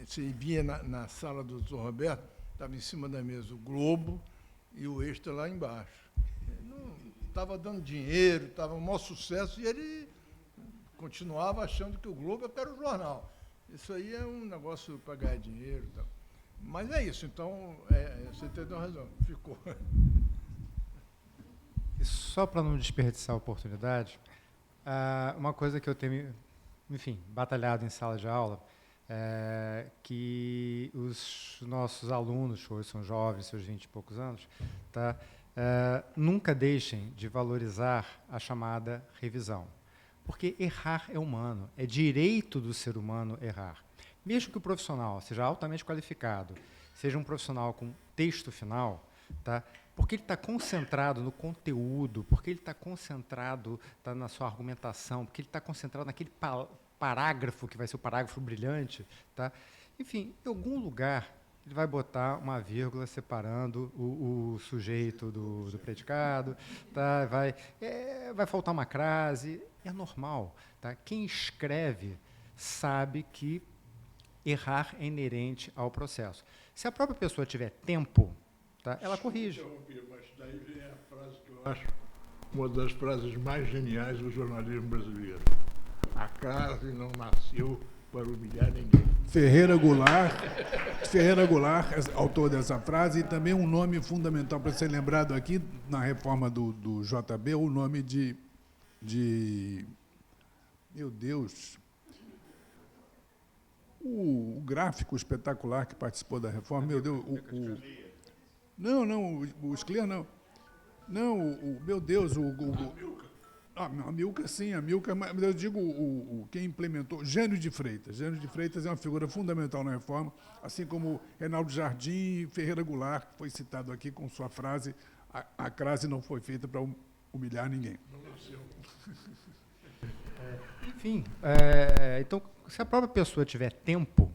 Você via na sala do doutor Roberto, estava em cima da mesa o Globo e o Extra lá embaixo. Estava dando dinheiro, estava um maior sucesso, e ele continuava achando que o Globo era o jornal. Isso aí é um negócio para ganhar dinheiro. Tal. Mas é isso, então, você tem razão, ficou. E só para não desperdiçar a oportunidade, uma coisa que eu tenho, enfim, batalhado em sala de aula, que os nossos alunos, hoje são jovens, seus 20 e poucos anos, tá? Nunca deixem de valorizar a chamada revisão. Porque errar é humano, é direito do ser humano errar. Mesmo que o profissional seja altamente qualificado, seja um profissional com texto final, tá? Porque ele está concentrado no conteúdo, porque ele está concentrado na sua argumentação, porque ele está concentrado naquele parágrafo, que vai ser o parágrafo brilhante, tá? Enfim, em algum lugar, ele vai botar uma vírgula separando o sujeito do predicado, tá? Vai faltar uma crase, é normal. Tá? Quem escreve sabe que errar é inerente ao processo. Se a própria pessoa tiver tempo, tá? Ela corrige. Mas daí vem a frase que eu acho uma das frases mais geniais do jornalismo brasileiro. A crase não nasceu para humilhar ninguém. Ferreira Goulart, autor dessa frase, e também um nome fundamental para ser lembrado aqui, na reforma do JB, o nome de meu Deus, o gráfico espetacular que participou da reforma, meu Deus, o Scler não. Não, meu Deus, a Amilcar, sim, a Amilcar, mas eu digo quem implementou, Gênio de Freitas. Gênio de Freitas é uma figura fundamental na reforma, assim como Reinaldo Jardim e Ferreira Goulart, que foi citado aqui com sua frase, a crase não foi feita para humilhar ninguém. Enfim, então, se a própria pessoa tiver tempo,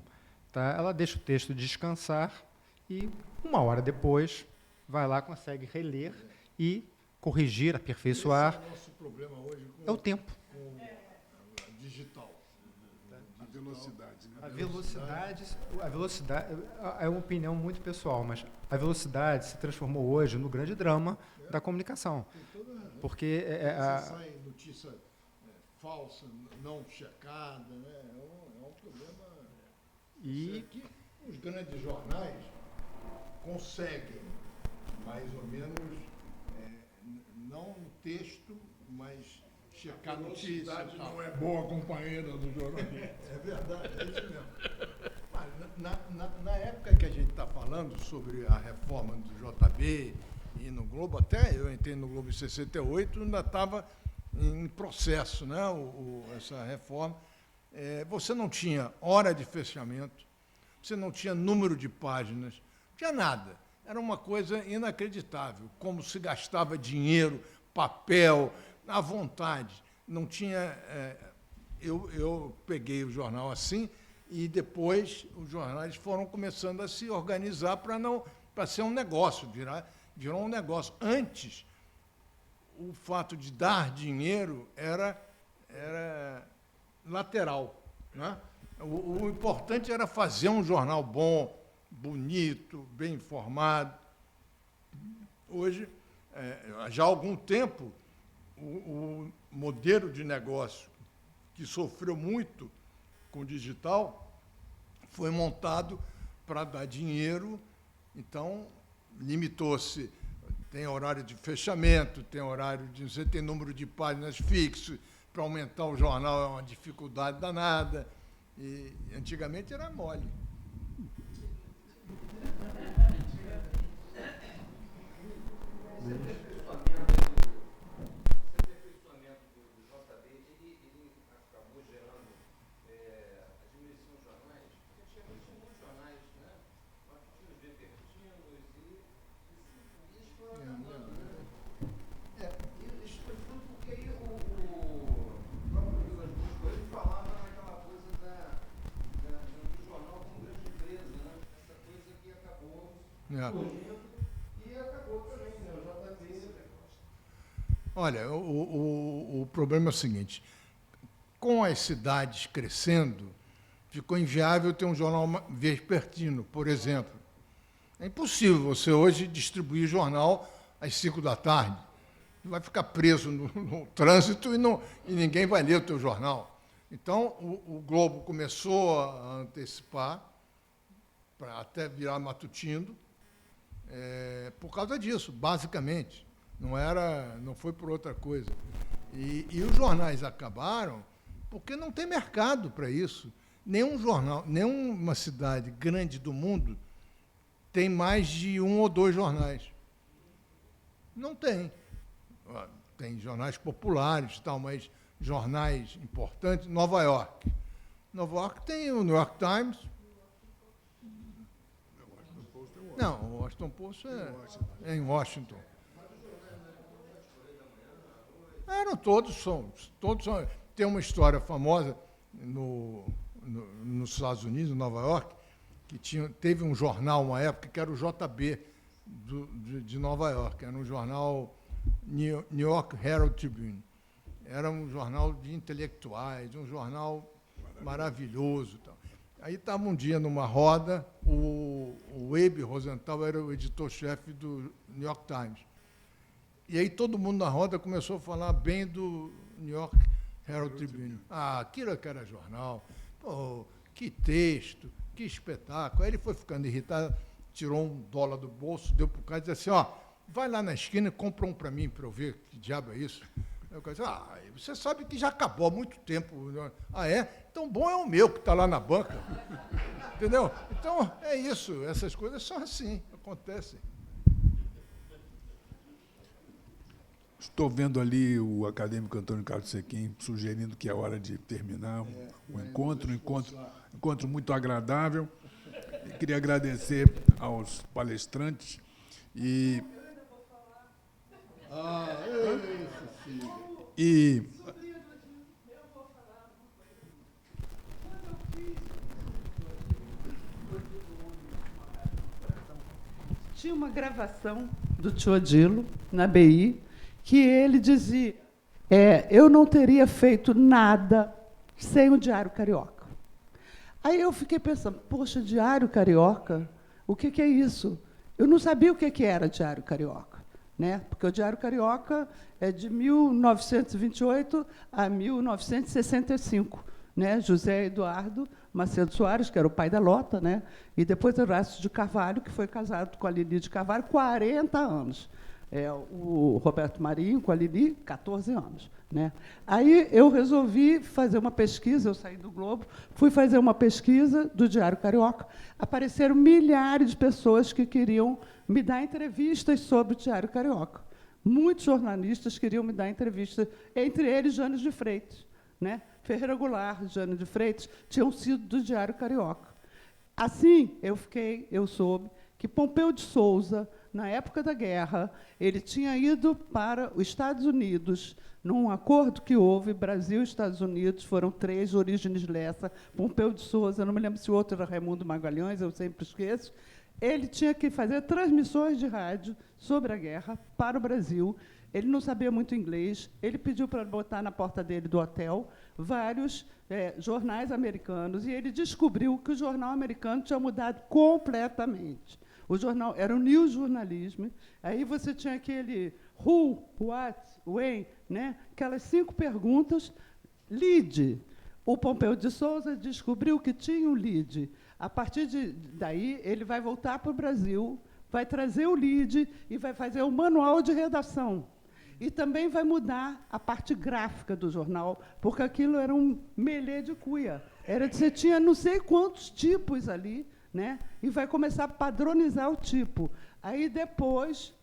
tá, ela deixa o texto descansar e, 1 hora depois, vai lá, consegue reler e corrigir, aperfeiçoar. Esse é o nosso problema hoje É o tempo. com o digital. A velocidade. Né? A velocidade é uma opinião muito pessoal, mas a velocidade se transformou hoje no grande drama da comunicação. Porque Sai notícia falsa, não checada, né? É um problema. e Que os grandes jornais conseguem, mais ou menos, não no texto, mas checar notícia. A velocidade e tal. não é boa companheira do jornalismo. É verdade, é isso mesmo. Mas, na época que a gente está falando sobre a reforma do JB e no Globo, até eu entrei no Globo em 68, ainda estava em processo, né, essa reforma. Você não tinha hora de fechamento, você não tinha número de páginas, não tinha nada. Era uma coisa inacreditável, como se gastava dinheiro, papel, à vontade. Não tinha... Eu peguei o jornal assim e depois os jornais foram começando a se organizar para ser um negócio, virou um negócio. Antes, o fato de dar dinheiro era lateral, né? O importante era fazer um jornal bom, bonito, bem informado. Hoje, já há algum tempo, o modelo de negócio que sofreu muito com o digital foi montado para dar dinheiro, então limitou-se. Tem horário de fechamento, tem horário de... Você tem número de páginas fixo, para aumentar o jornal é uma dificuldade danada. E antigamente era mole. E acabou também, né? O JB. Olha, o problema é o seguinte: com as cidades crescendo, ficou inviável ter um jornal vespertino, por exemplo. É impossível você hoje distribuir jornal às 5 da tarde. Você vai ficar preso no trânsito e ninguém vai ler o teu jornal. Então, o Globo começou a antecipar, para até virar matutino, por causa disso, basicamente. Não foi por outra coisa. E os jornais acabaram porque não tem mercado para isso. Nenhum jornal, nenhuma cidade grande do mundo tem mais de 1 ou 2 jornais. Não tem. Tem jornais populares, tal, mas jornais importantes. Nova York. Nova York tem o New York Times. Não, o Washington Post é em Washington. Todos são. Tem uma história famosa nos Estados Unidos, em Nova York, que teve um jornal, uma época, que era o JB de Nova York. Era um jornal New York Herald Tribune. Era um jornal de intelectuais, um jornal maravilhoso. Tal. Aí estava um dia numa roda, o Abe Rosenthal era o editor-chefe do New York Times. E aí todo mundo na roda começou a falar bem do New York Herald Tribune. Ah, aquilo que era jornal. Pô, que texto, que espetáculo. Aí ele foi ficando irritado, tirou $1 do bolso, deu para o cara e disse assim, ó, vai lá na esquina e compra um para mim, para eu ver que diabo é isso. Aí o cara disse, você sabe que já acabou há muito tempo. Ah, é? Então bom é o meu, que está lá na banca. Entendeu? Então, é isso. Essas coisas são assim, acontecem. Estou vendo ali o acadêmico Antônio Carlos Sequim sugerindo que é hora de terminar o encontro muito agradável. Eu queria agradecer aos palestrantes e Tinha uma gravação do Tio Odilo, na BI, que ele dizia, eu não teria feito nada sem o Diário Carioca. Aí eu fiquei pensando, poxa, Diário Carioca, o que é isso? Eu não sabia o que era Diário Carioca, né? Porque o Diário Carioca é de 1928 a 1965. Né? José Eduardo Macedo Soares, que era o pai da Lota, né? E depois Horácio de Carvalho, que foi casado com a Lili de Carvalho, 40 anos. O Roberto Marinho com a Lili, 14 anos. Né? Aí eu resolvi fazer uma pesquisa, eu saí do Globo, fui fazer uma pesquisa do Diário Carioca. Apareceram milhares de pessoas que queriam me dar entrevistas sobre o Diário Carioca. Muitos jornalistas queriam me dar entrevistas, entre eles Jânio de Freitas. Né? Ferreira Goulart, Jânio de Freitas, tinham sido do Diário Carioca. Assim, eu soube que Pompeu de Souza, na época da guerra, ele tinha ido para os Estados Unidos, num acordo que houve, Brasil e Estados Unidos, foram 3, Orígenes Lessa, Pompeu de Souza, não me lembro se o outro era Raimundo Magalhães, eu sempre esqueço. Ele tinha que fazer transmissões de rádio sobre a guerra para o Brasil. Ele não sabia muito inglês, ele pediu para botar na porta dele do hotel vários jornais americanos, e ele descobriu que o jornal americano tinha mudado completamente. O jornal era o New Journalism, aí você tinha aquele who, what, when, né? Aquelas 5 perguntas, lead. O Pompeu de Souza descobriu que tinha um lead. A partir daí, ele vai voltar para o Brasil, vai trazer o lead e vai fazer o manual de redação. E também vai mudar a parte gráfica do jornal, porque aquilo era um melê de cuia. Você tinha não sei quantos tipos ali, né? E vai começar a padronizar o tipo. Aí, depois,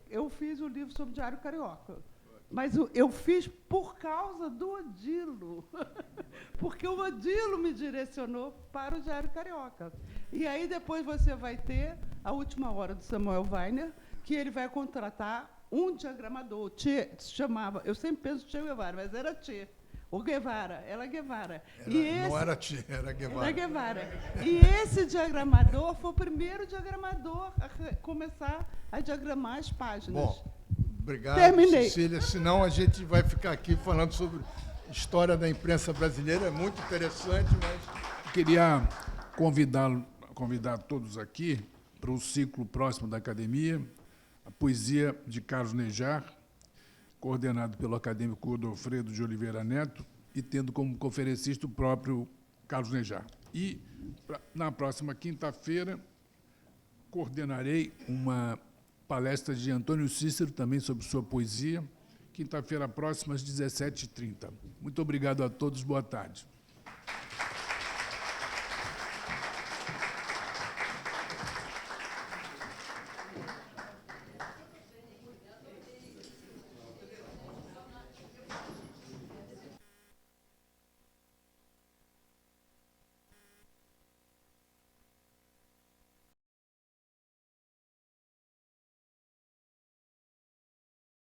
eu fiz o livro sobre o Diário Carioca. Mas eu fiz por causa do Odilo, porque o Odilo me direcionou para o Diário Carioca. E aí, depois, você vai ter A Última Hora, do Samuel Weiner, que ele vai contratar um diagramador. Che se chamava, eu sempre penso Che Guevara, mas era Che. O Guevara, ela Guevara. Não era Che, era Guevara. Era Guevara. E esse diagramador foi o primeiro diagramador a começar a diagramar as páginas. Bom, obrigado, Terminei. Cecília. Senão a gente vai ficar aqui falando sobre história da imprensa brasileira, é muito interessante, mas... queria convidar todos aqui para o ciclo próximo da Academia, a poesia de Carlos Nejar, coordenado pelo acadêmico Godofredo de Oliveira Neto e tendo como conferencista o próprio Carlos Nejar. E, na próxima quinta-feira, coordenarei uma palestra de Antônio Cícero, também sobre sua poesia, quinta-feira próxima, às 17h30. Muito obrigado a todos, boa tarde.